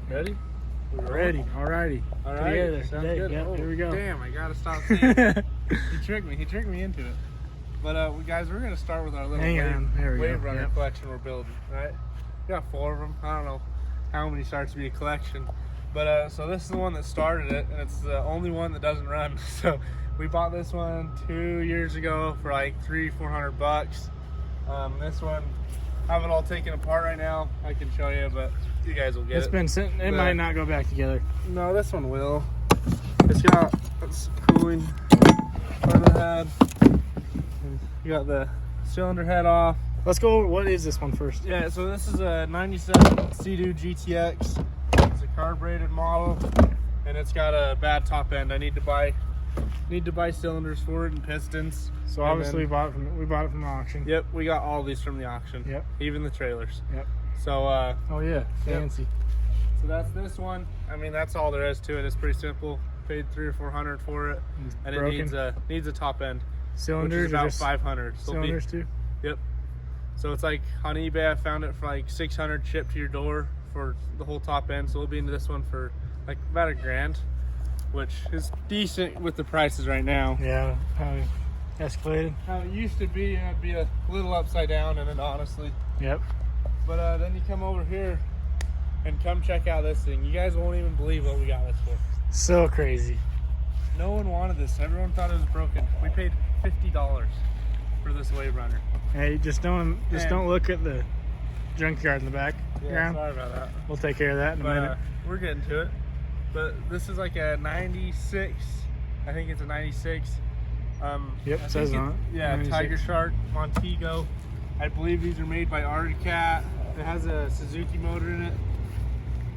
Ready? We're ready. Alrighty. Alright. Sounds good. Yep, here we go. Damn, I gotta stop saying it. He tricked me. He tricked me into it. But guys, we're gonna start with our little Waverunner collection we're building. Right? We got 4 of them. I don't know how many starts to be a collection. But so this is the one that started it, and it's the only one that doesn't run. So we bought this one 2 years ago for like $300-400 bucks. This one, I have it all taken apart right now. I can show you, but you guys will get it. It's been sitting. It might not go back together. No, this one will. It's got cooling part of the head. You got the cylinder head off. Let's go. What is this one first? Yeah, so this is a 97 Sea-Doo GTX. It's a carbureted model, and it's got a bad top end. I need to buy cylinders for it and pistons. So obviously we bought it from the auction. Yep, we got all these from the auction. Yep. Even the trailers. Yep. So oh yeah, fancy. Yep. So that's this one. I mean, that's all there is to it. It's pretty simple. Paid $300-400 for it, and broken. It needs a top end. Cylinders, which is about $500. So cylinders too. Yep. So it's like on eBay, I found it for like $600 shipped to your door for the whole top end. So we'll be into this one for like about $1,000, which is decent with the prices right now. Yeah, how escalated. How it used to be, it'd be a little upside down, and then honestly. Yep. But then you come over here and come check out this thing. You guys won't even believe what we got this for. So crazy. No one wanted this. Everyone thought it was broken. We paid $50 for this Waverunner. Hey, just don't look at the junkyard in the back. Yeah, sorry about that. We'll take care of that in a minute. We're getting to it. But this is like a 96. I think it's a 96. Yep, it says on it. Yeah, 96. Tiger Shark Montego. I believe these are made by Arctic. It has a Suzuki motor in it.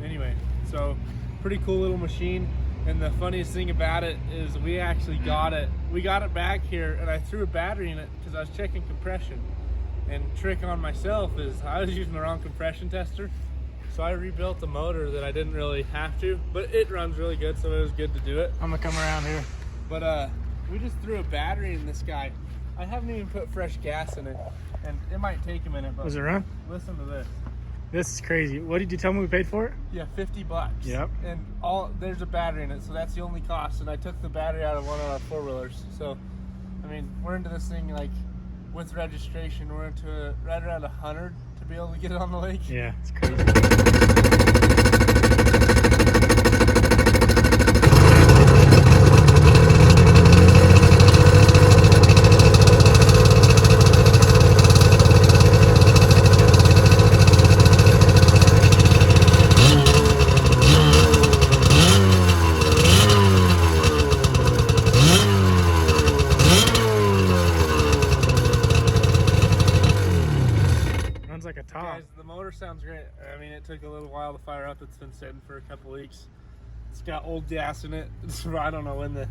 Anyway, so pretty cool little machine. And the funniest thing about it is we actually got it. We got it back here, and I threw a battery in it because I was checking compression. And trick on myself is I was using the wrong compression tester. So I rebuilt the motor that I didn't really have to, but it runs really good, so it was good to do it. I'm gonna come around here. But we just threw a battery in this guy. I haven't even put fresh gas in it, and it might take a minute, but does it run? Listen to this. This is crazy. What did you tell me we paid for it? Yeah, $50. Yep. And there's a battery in it, so that's the only cost. And I took the battery out of one of our 4-wheelers. So, I mean, we're into this thing like with registration. We're into right around 100 to be able to get it on the lake. Yeah, it's crazy. Like a top. Guys, the motor sounds great. I mean, it took a little while to fire up. It's been sitting for a couple weeks. It's got old gas in it. I don't know when it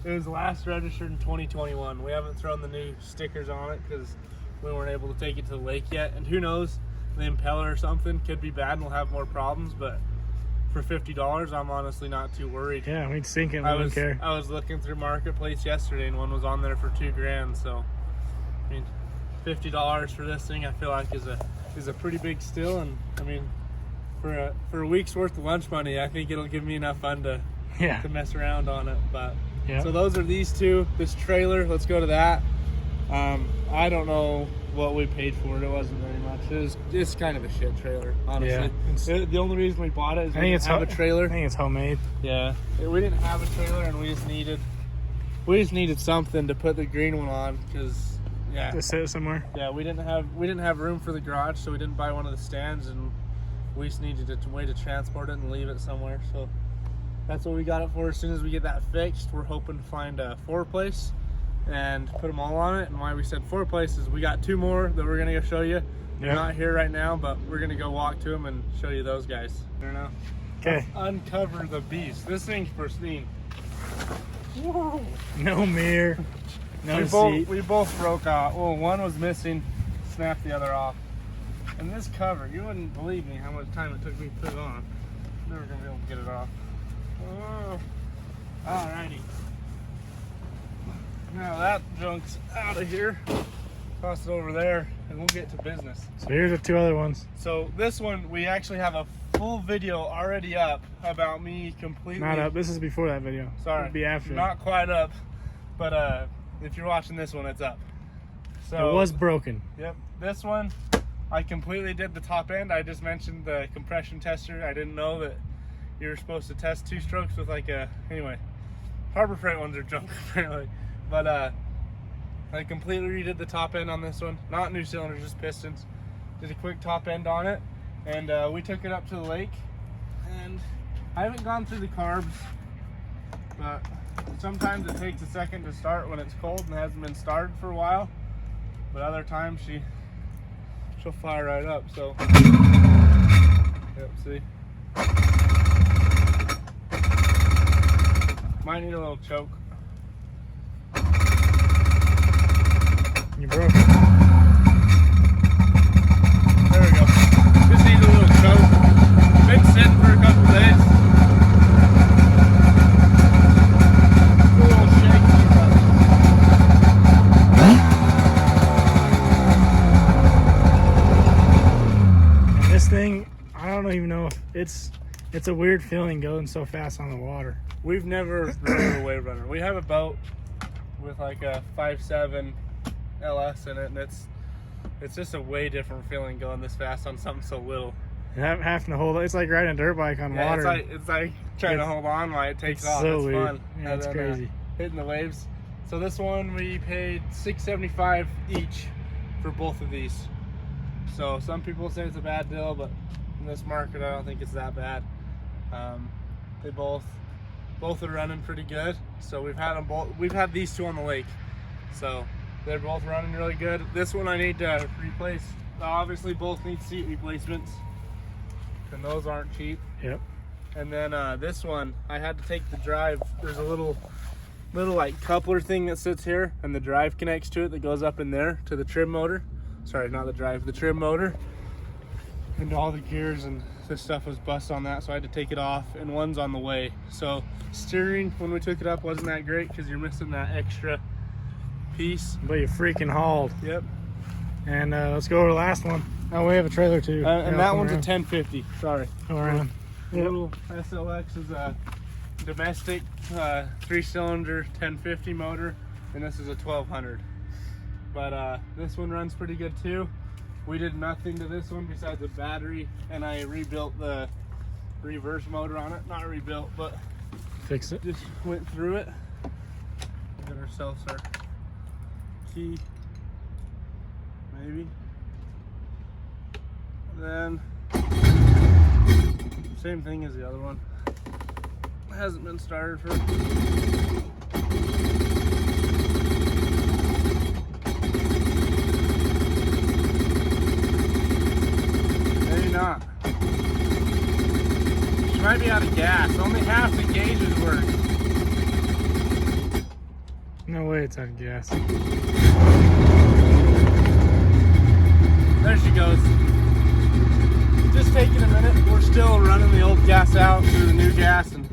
was last registered in 2021. We haven't thrown the new stickers on it because we weren't able to take it to the lake yet. And who knows, the impeller or something could be bad and we'll have more problems. But for $50, I'm honestly not too worried. Yeah, we'd sink it. I don't care. I was looking through Marketplace yesterday, and one was on there for $2,000. So, I mean, $50 for this thing, I feel like is a pretty big steal. And I mean, for a week's worth of lunch money, I think it'll give me enough fun to mess around on it. But so those are these two. This trailer, let's go to that. I don't know what we paid for it. It wasn't very much. It's kind of a shit trailer, honestly. Yeah. The only reason we bought it is we didn't have a trailer. I think it's homemade. Yeah, we didn't have a trailer, and we just needed something to put the green one on because. Yeah. To sit somewhere. Yeah, we didn't have room for the garage, so we didn't buy one of the stands, and we just needed a way to transport it and leave it somewhere. So that's what we got it for. As soon as we get that fixed, we're hoping to find a 4-place and put them all on it. And why we said 4 places, we got 2 more that we're gonna go show you. They're not here right now, but we're gonna go walk to them and show you those guys. I don't know. Okay. Uncover the beast. This thing's pristine. Whoa. No mirror. No seat. We both broke out. Well, one was missing, snapped the other off. And this cover, you wouldn't believe me how much time it took me to put it on. Never gonna be able to get it off. Oh. Alrighty. Now that junk's out of here. Toss it over there, and we'll get to business. So here's the 2 other ones. So this one, we actually have a full video already up about me completely. Not up. This is before that video. Sorry. It'll be after. Not quite up, but if you're watching this one, it's up. So it was broken. Yep. This one, I completely did the top end. I just mentioned the compression tester. I didn't know that you were supposed to test 2 strokes with like a, anyway, Harbor Freight ones are junk apparently. But I completely redid the top end on this one. Not new cylinders, just pistons. Did a quick top end on it. And we took it up to the lake. And I haven't gone through the carbs, but sometimes it takes a second to start when it's cold and hasn't been started for a while. But other times she'll fire right up, so. Yep, see. Might need a little choke. You broke it. There we go. Just need a little choke. Been sitting for a couple days. A little shaky, And this thing, I don't even know if it's a weird feeling going so fast on the water. We've never run a Waverunner. We have a boat with like a 5.7 LS in it, and it's just a way different feeling going this fast on something so little. Having to hold it, it's like riding a dirt bike on water. It's like trying to hold on while it takes off. So it's weird. fun. Yeah, it's crazy. Hitting the waves. So this one we paid $675 each for both of these. So some people say it's a bad deal, but in this market I don't think it's that bad. They both are running pretty good. So we've had them both. We've had these 2 on the lake, so they're both running really good. This one I need to replace. Obviously both need seat replacements, and those aren't cheap. Yep. And then this one I had to take the drive. There's a little like coupler thing that sits here, and the drive connects to it that goes up in there to the trim motor. Sorry, not the drive, the trim motor. And all the gears and this stuff was bust on that, so I had to take it off, and one's on the way. So steering, when we took it up, wasn't that great because you're missing that extra piece. But you freaking hauled. Yep. And let's go over the last one. Oh, we have a trailer too. And that one's a 1050. Sorry. Go around. Yep. Little SLX is a domestic 3-cylinder 1050 motor, and this is a 1200. But this one runs pretty good too. We did nothing to this one besides the battery, and I rebuilt the reverse motor on it. Not rebuilt, but Fix it. just went through it. Get ourselves our key, maybe. And then same thing as the other one. Hasn't been started for. Not. She might be out of gas. Only half the gauges work. No way it's out of gas. There she goes. Just taking a minute. We're still running the old gas out through the new gas, and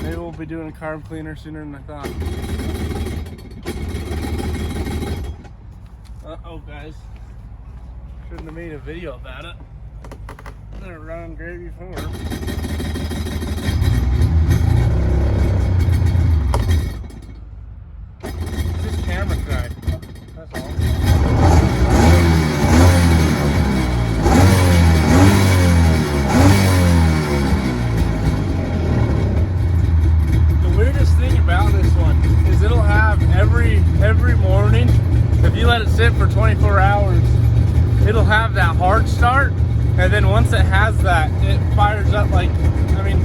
maybe we'll be doing a carb cleaner sooner than I thought. Uh-oh, guys. Shouldn't have made a video about it. They're running great before. Just camera cry. That's all. The weirdest thing about this one is it'll have every morning, if you let it sit for 24 hours, it'll have that hard start, and then once it has that, it fires up like, I mean,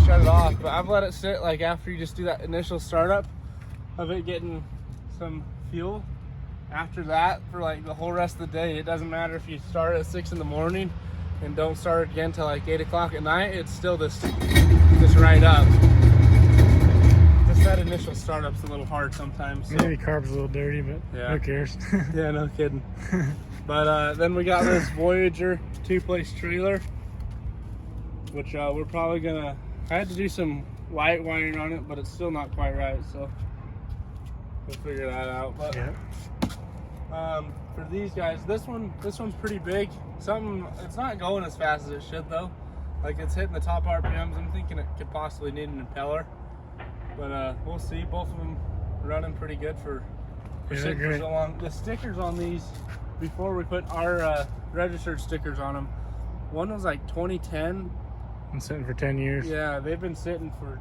shut it off, but I've let it sit like after you just do that initial startup of it getting some fuel. After that, for like the whole rest of the day, it doesn't matter if you start at 6 in the morning and don't start again till like 8 o'clock at night, it's still this right up. That initial startup's a little hard sometimes. So. Maybe carb's a little dirty, but yeah. Who cares? Yeah, no kidding. But then we got this Voyager 2-place trailer, which we're probably gonna. I had to do some white wiring on it, but it's still not quite right. So we'll figure that out. But Yeah. for these guys, this one's pretty big. It's not going as fast as it should though. Like it's hitting the top RPMs. I'm thinking it could possibly need an impeller, but we'll see. Both of them running pretty good for sitting for so long. The stickers on these, before we put our registered stickers on them, one was like 2010. I'm sitting for 10 years. Yeah, they've been sitting for,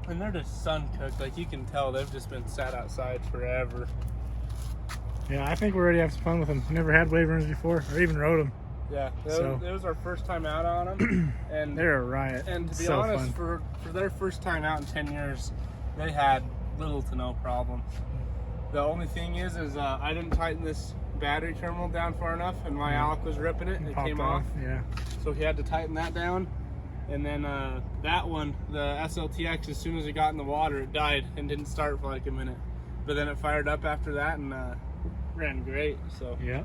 and they're just sun cooked. Like you can tell, they've just been sat outside forever. Yeah, I think we're ready to have some fun with them. Never had Waverunners before, or even rode them. Yeah, it was our first time out on them, and they're a riot. And to be so honest, fun. for their first time out in 10 years, they had little to no problem. The only thing is I didn't tighten this battery terminal down far enough, and my Alec was ripping it, and it came off. Yeah. So he had to tighten that down. And then that one, the SLTX, as soon as it got in the water, it died and didn't start for like a minute. But then it fired up after that and ran great. So yeah,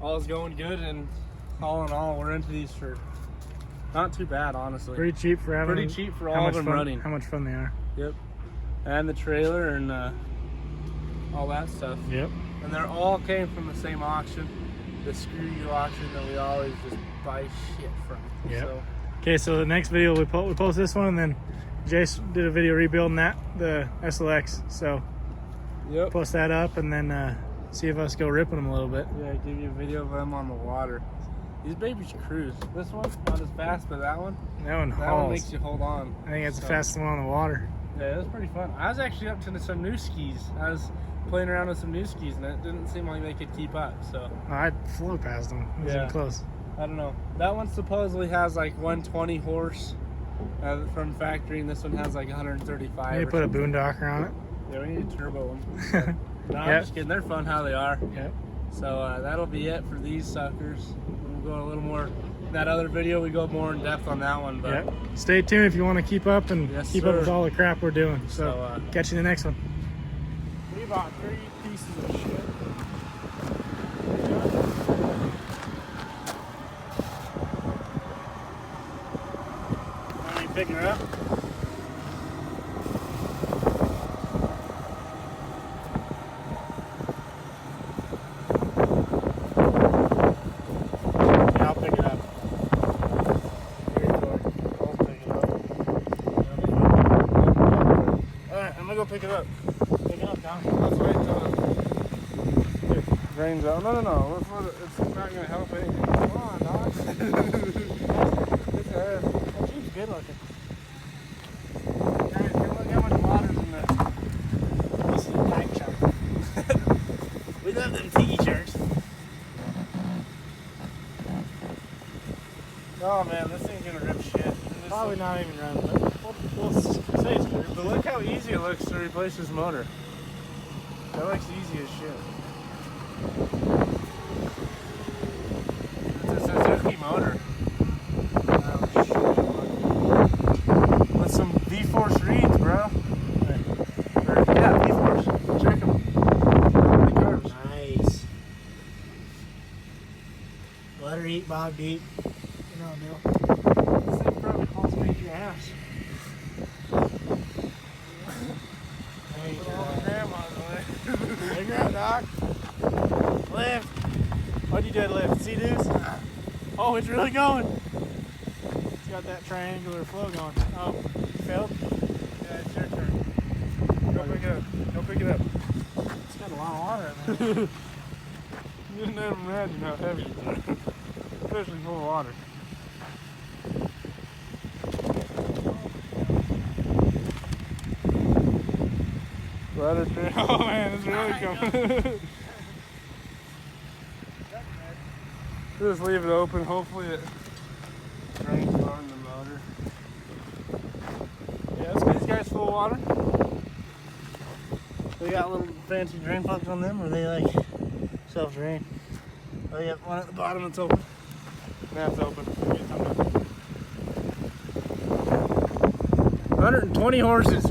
all is going good, and all in all, we're into these for not too bad, honestly. Pretty cheap for having. Pretty cheap for all of them running. How much fun they are. Yep. And the trailer and all that stuff. Yep. And they're all came from the same auction, the Screw You auction that we always just buy shit from. Yep. So. Okay, so the next video we post this one, and then Jace did a video rebuilding the SLX. So yep. Post that up, and then see if us go ripping them a little bit. Yeah, give you a video of them on the water. These babies cruise. This one's not as fast, but that one makes you hold on. I think it's the fastest one on the water. Yeah, it was pretty fun. I was actually up to some new skis. I was playing around with some new skis, and it didn't seem like they could keep up. So I flew past them. It was even close. I don't know. That one supposedly has like 120 horse from factory, and this one has like 135. You need to put a boondocker on it. Yeah, we need a turbo one. No, I'm just kidding. They're fun how they are. Yep. So that'll be it for these suckers. We'll go a little more. That other video, we go more in depth on that one. But yep. Stay tuned if you want to keep up and keep up with all the crap we're doing. So catch you in the next one. We bought 3 pieces of shit. Want me to pick her up? Yeah, I'll pick it up. Here you go. I'll pick it up. Alright, I'm gonna go pick it up. Pick it up, Don. Let's wait till it rains out. No. Let's let it, it's not gonna help anything. Come on, dog. That Jeep's good looking. Guys, look how much water's in there. This is a tank shark. We love them tige sharks. Oh man, this ain't gonna rip shit. Probably not even running, but we'll say it's good. But look how easy it looks to replace this motor. That looks easy as shit. It's a Suzuki motor. Oh shit. With some V-Force reeds, bro. Yeah, V-Force. Check them. Nice. Let her eat, Bob Deep. You know, Bill. This thing probably costs me your ass. Hey, Grandma's way. figure out, Doc. Lift. What'd you do to lift? See this? Oh, it's really going. It's got that triangular flow going. Oh, you failed? Yeah, it's your turn. Go pick it up. Go pick it up. It's got a lot of water in there. You didn't ever imagine how heavy it is. Especially full of water. Ladder train. Oh man, it's really coming. Just leave it open. Hopefully it drains on the motor. Yeah, let's get these guys full of water. They got little fancy drain plugs on them, or they like self-drain. Oh, you got one at the bottom that's open. That's open. 120 horses.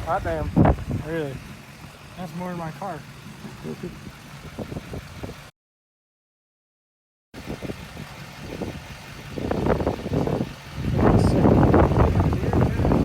Hot damn. Really? That's more than my car.